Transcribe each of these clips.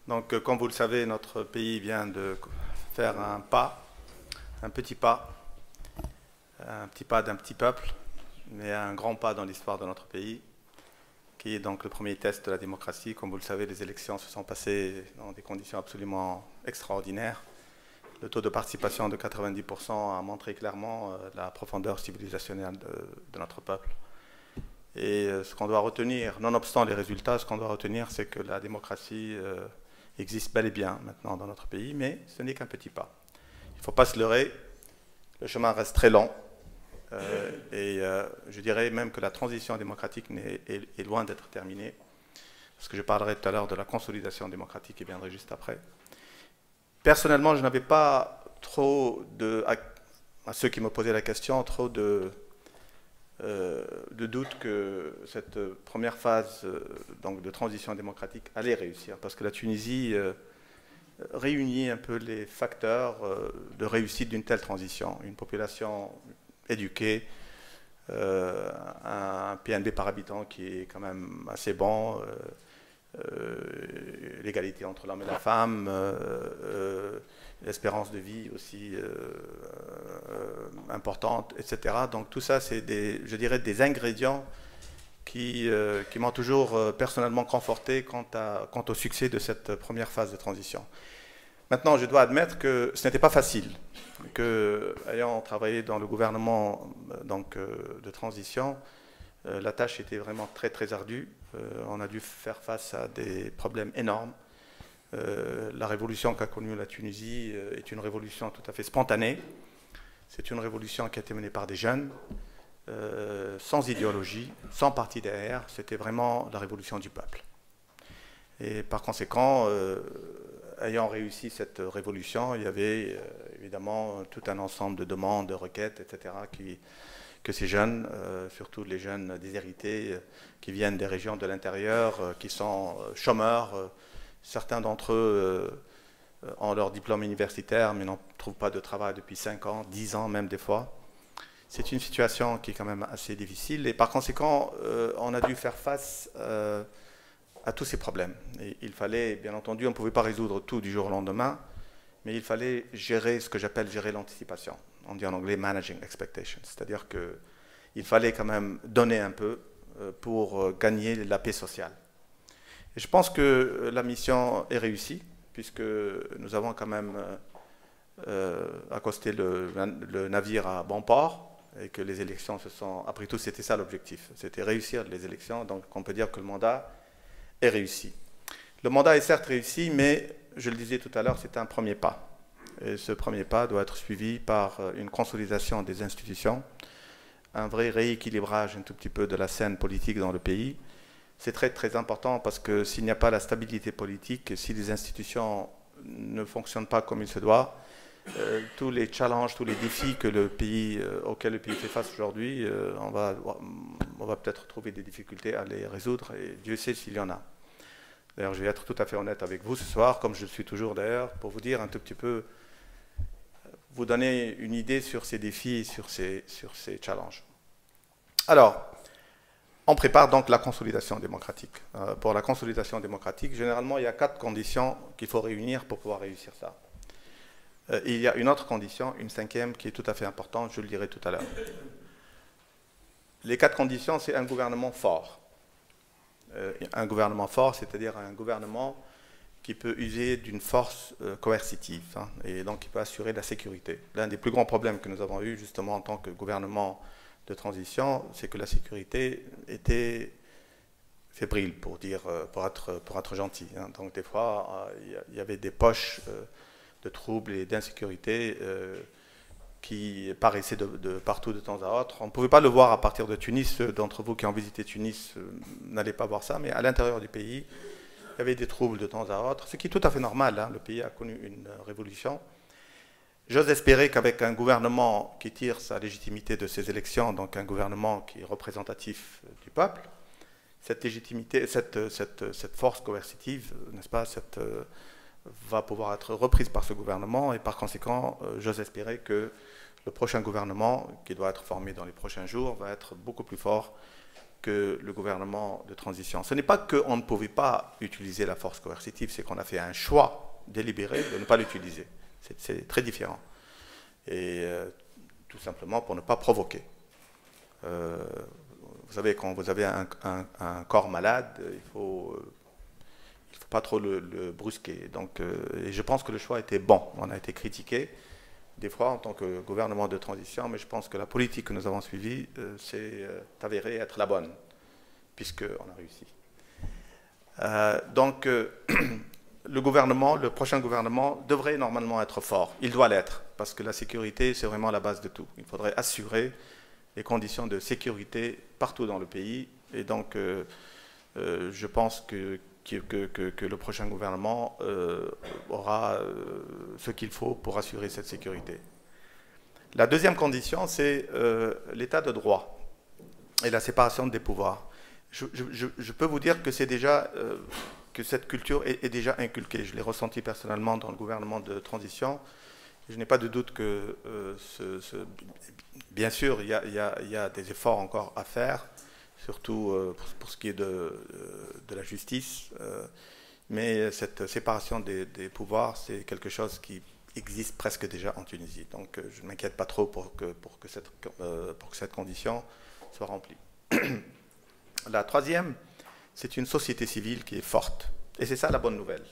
Donc, comme vous le savez, notre pays vient de faire un petit pas d'un petit peuple, mais un grand pas dans l'histoire de notre pays, qui est donc le premier test de la démocratie. Comme vous le savez, les élections se sont passées dans des conditions absolument extraordinaires. Le taux de participation de 90% a montré clairement la profondeur civilisationnelle de notre peuple. Et ce qu'on doit retenir, nonobstant les résultats, ce qu'on doit retenir, c'est que la démocratie existe bel et bien maintenant dans notre pays, mais ce n'est qu'un petit pas. Il ne faut pas se leurrer, le chemin reste très long, je dirais même que la transition démocratique est loin d'être terminée, parce que je parlerai tout à l'heure de la consolidation démocratique qui viendrait juste après. Personnellement, je n'avais pas trop à ceux qui me posaient la question, trop de doute que cette première phase donc de transition démocratique allait réussir, parce que la Tunisie réunit un peu les facteurs de réussite d'une telle transition. Une population éduquée, un PNB par habitant qui est quand même assez bon, l'égalité entre l'homme et la femme, l'espérance de vie aussi importante, etc. Donc tout ça, c'est je dirais, des ingrédients qui m'ont toujours personnellement conforté quant au succès de cette première phase de transition. Maintenant, je dois admettre que ce n'était pas facile, que, ayant travaillé dans le gouvernement de transition, la tâche était vraiment très très ardue. On a dû faire face à des problèmes énormes. La révolution qu'a connue la Tunisie est une révolution tout à fait spontanée. C'est une révolution qui a été menée par des jeunes, sans idéologie, sans parti derrière. C'était vraiment la révolution du peuple. Et par conséquent, ayant réussi cette révolution, il y avait évidemment tout un ensemble de demandes, de requêtes, etc., que ces jeunes, surtout les jeunes déshérités, qui viennent des régions de l'intérieur, qui sont chômeurs, certains d'entre eux ont leur diplôme universitaire, mais n'en trouvent pas de travail depuis 5 ans, 10 ans même des fois. C'est une situation qui est quand même assez difficile, et par conséquent, on a dû faire face à tous ces problèmes. Et il fallait, bien entendu, on ne pouvait pas résoudre tout du jour au lendemain, mais il fallait gérer ce que j'appelle gérer l'anticipation. On dit en anglais managing expectations, c'est-à-dire qu'il fallait quand même donner un peu pour gagner la paix sociale. Et je pense que la mission est réussie, puisque nous avons quand même accosté le navire à bon port, et que les élections se sont... Après tout, c'était ça l'objectif, c'était réussir les élections, donc on peut dire que le mandat est réussi. Le mandat est certes réussi, mais je le disais tout à l'heure, c'est un premier pas. Et ce premier pas doit être suivi par une consolidation des institutions, un vrai rééquilibrage un tout petit peu de la scène politique dans le pays. C'est très très important parce que s'il n'y a pas la stabilité politique, si les institutions ne fonctionnent pas comme il se doit, tous les challenges, tous les défis auxquels le pays fait face aujourd'hui, on va peut-être trouver des difficultés à les résoudre, et Dieu sait s'il y en a. D'ailleurs, je vais être tout à fait honnête avec vous ce soir, comme je le suis toujours d'ailleurs, pour vous dire un tout petit peu, vous donner une idée sur ces défis et sur ces challenges. Alors, on prépare donc la consolidation démocratique. Pour la consolidation démocratique, généralement, il y a 4 conditions qu'il faut réunir pour pouvoir réussir ça. Il y a une autre condition, une 5e, qui est tout à fait importante, je le dirai tout à l'heure. Les 4 conditions, c'est un gouvernement fort. Un gouvernement fort, c'est-à-dire un gouvernement qui peut user d'une force coercitive, hein, et donc qui peut assurer la sécurité. L'un des plus grands problèmes que nous avons eu justement en tant que gouvernement de transition, c'est que la sécurité était fébrile, pour être gentil, hein. Donc des fois, il y avait des poches de troubles et d'insécurité qui paraissaient de partout de temps à autre. On ne pouvait pas le voir à partir de Tunis. Ceux d'entre vous qui ont visité Tunis n'allaient pas voir ça, mais à l'intérieur du pays, il y avait des troubles de temps à autre, ce qui est tout à fait normal, hein. Le pays a connu une révolution. J'ose espérer qu'avec un gouvernement qui tire sa légitimité de ces élections, donc un gouvernement qui est représentatif du peuple, cette légitimité, cette force coercitive, n'est-ce pas, va pouvoir être reprise par ce gouvernement, et par conséquent, j'ose espérer que le prochain gouvernement, qui doit être formé dans les prochains jours, va être beaucoup plus fort que le gouvernement de transition. Ce n'est pas qu'on ne pouvait pas utiliser la force coercitive, c'est qu'on a fait un choix délibéré de ne pas l'utiliser. C'est très différent. Et tout simplement pour ne pas provoquer. Vous savez, quand vous avez un corps malade, il ne faut pas trop le brusquer. Donc, et je pense que le choix était bon. On a été critiqué des fois en tant que gouvernement de transition, mais je pense que la politique que nous avons suivie s'est avérée être la bonne, puisqu'on a réussi. Donc, le prochain gouvernement devrait normalement être fort. Il doit l'être, parce que la sécurité, c'est vraiment la base de tout. Il faudrait assurer les conditions de sécurité partout dans le pays. Et donc, je pense que le prochain gouvernement aura ce qu'il faut pour assurer cette sécurité. La deuxième condition, c'est l'état de droit et la séparation des pouvoirs. Je peux vous dire que c'est déjà que cette culture est déjà inculquée. Je l'ai ressenti personnellement dans le gouvernement de transition. Je n'ai pas de doute que, bien sûr, il y a des efforts encore à faire, surtout pour ce qui est de la justice. Mais cette séparation des pouvoirs, c'est quelque chose qui existe presque déjà en Tunisie. Donc je ne m'inquiète pas trop pour que cette condition soit remplie. La troisième, c'est une société civile qui est forte. Et c'est ça la bonne nouvelle.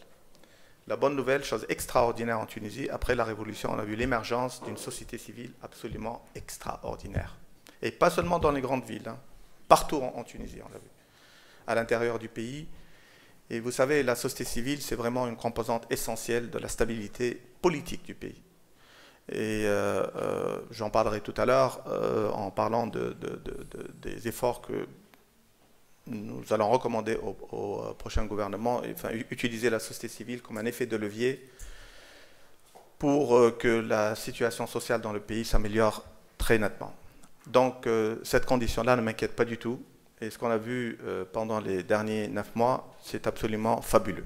La bonne nouvelle, chose extraordinaire en Tunisie, après la Révolution, on a vu l'émergence d'une société civile absolument extraordinaire. Et pas seulement dans les grandes villes, hein. Partout en Tunisie, on l'a vu. À l'intérieur du pays. Et vous savez, la société civile, c'est vraiment une composante essentielle de la stabilité politique du pays. Et j'en parlerai tout à l'heure en parlant des efforts que nous allons recommander au prochain gouvernement, enfin, utiliser la société civile comme un effet de levier pour que la situation sociale dans le pays s'améliore très nettement. Donc cette condition-là ne m'inquiète pas du tout. Et ce qu'on a vu pendant les derniers 9 mois, c'est absolument fabuleux.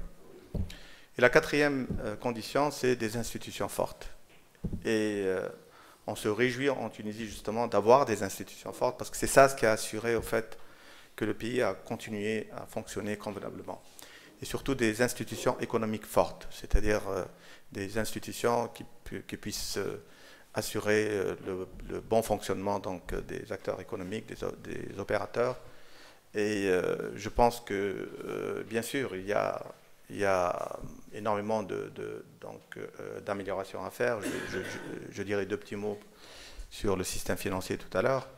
Et la quatrième condition, c'est des institutions fortes. Et on se réjouit en Tunisie justement d'avoir des institutions fortes, parce que c'est ça ce qui a assuré au fait que le pays a continué à fonctionner convenablement. Et surtout des institutions économiques fortes, c'est-à-dire des institutions qui puissent assurer le bon fonctionnement donc, des acteurs économiques, des opérateurs. Et je pense que, bien sûr, il y a énormément d'améliorations à faire. Je dirais 2 petits mots sur le système financier tout à l'heure.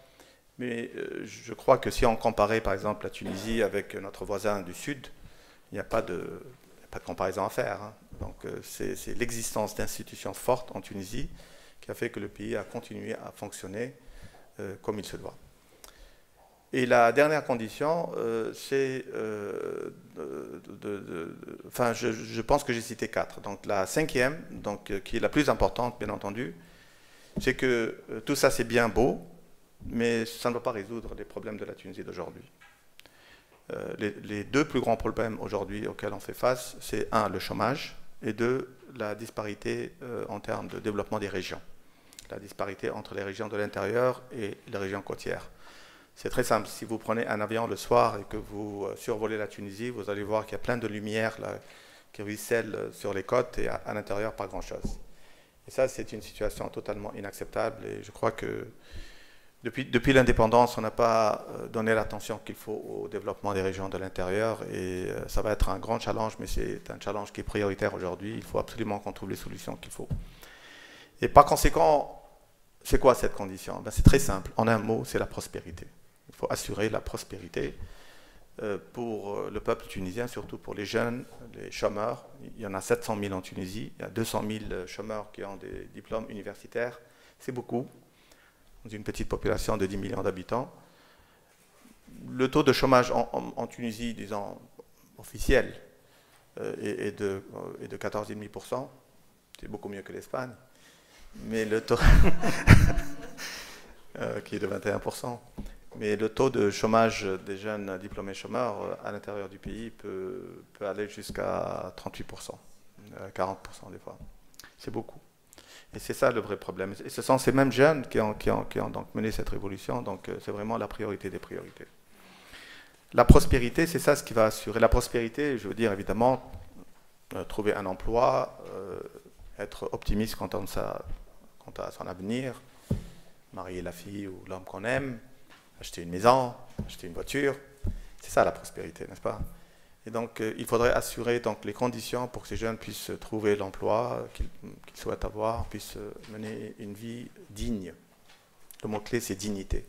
Mais je crois que si on comparait par exemple la Tunisie avec notre voisin du Sud, il n'y a pas de comparaison à faire. Hein. Donc c'est l'existence d'institutions fortes en Tunisie qui a fait que le pays a continué à fonctionner comme il se doit. Et la dernière condition, c'est... enfin, je pense que j'ai cité 4. Donc la cinquième, donc, qui est la plus importante, bien entendu, c'est que tout ça c'est bien beau, mais ça ne va pas résoudre les problèmes de la Tunisie d'aujourd'hui. Les 2 plus grands problèmes aujourd'hui auxquels on fait face, c'est 1, le chômage, et 2, la disparité en termes de développement des régions. La disparité entre les régions de l'intérieur et les régions côtières. C'est très simple, si vous prenez un avion le soir et que vous survolez la Tunisie, vous allez voir qu'il y a plein de lumière là, qui ruissellent sur les côtes et à l'intérieur pas grand-chose. Et ça, c'est une situation totalement inacceptable et je crois que depuis l'indépendance, on n'a pas donné l'attention qu'il faut au développement des régions de l'intérieur et ça va être un grand challenge, mais c'est un challenge qui est prioritaire aujourd'hui. Il faut absolument qu'on trouve les solutions qu'il faut. Et par conséquent, c'est quoi cette condition? Ben, c'est très simple. En un mot, c'est la prospérité. Il faut assurer la prospérité pour le peuple tunisien, surtout pour les jeunes, les chômeurs. Il y en a 700 000 en Tunisie. Il y a 200 000 chômeurs qui ont des diplômes universitaires. C'est beaucoup. Dans une petite population de 10 millions d'habitants. Le taux de chômage en Tunisie, disons, officiel, est de 14,5%. C'est beaucoup mieux que l'Espagne. Mais le taux... qui est de 21%. Mais le taux de chômage des jeunes diplômés chômeurs à l'intérieur du pays peut aller jusqu'à 38%, 40% des fois. C'est beaucoup. Et c'est ça le vrai problème. Et ce sont ces mêmes jeunes qui ont donc mené cette révolution, donc c'est vraiment la priorité des priorités. La prospérité, c'est ça ce qui va assurer. La prospérité, je veux dire évidemment, trouver un emploi, être optimiste quant à son avenir, marier la fille ou l'homme qu'on aime, acheter une maison, acheter une voiture. C'est ça la prospérité, n'est-ce pas? Et donc, il faudrait assurer donc, les conditions pour que ces jeunes puissent trouver l'emploi qu'ils souhaitent avoir, puissent mener une vie digne. Le mot-clé, c'est dignité.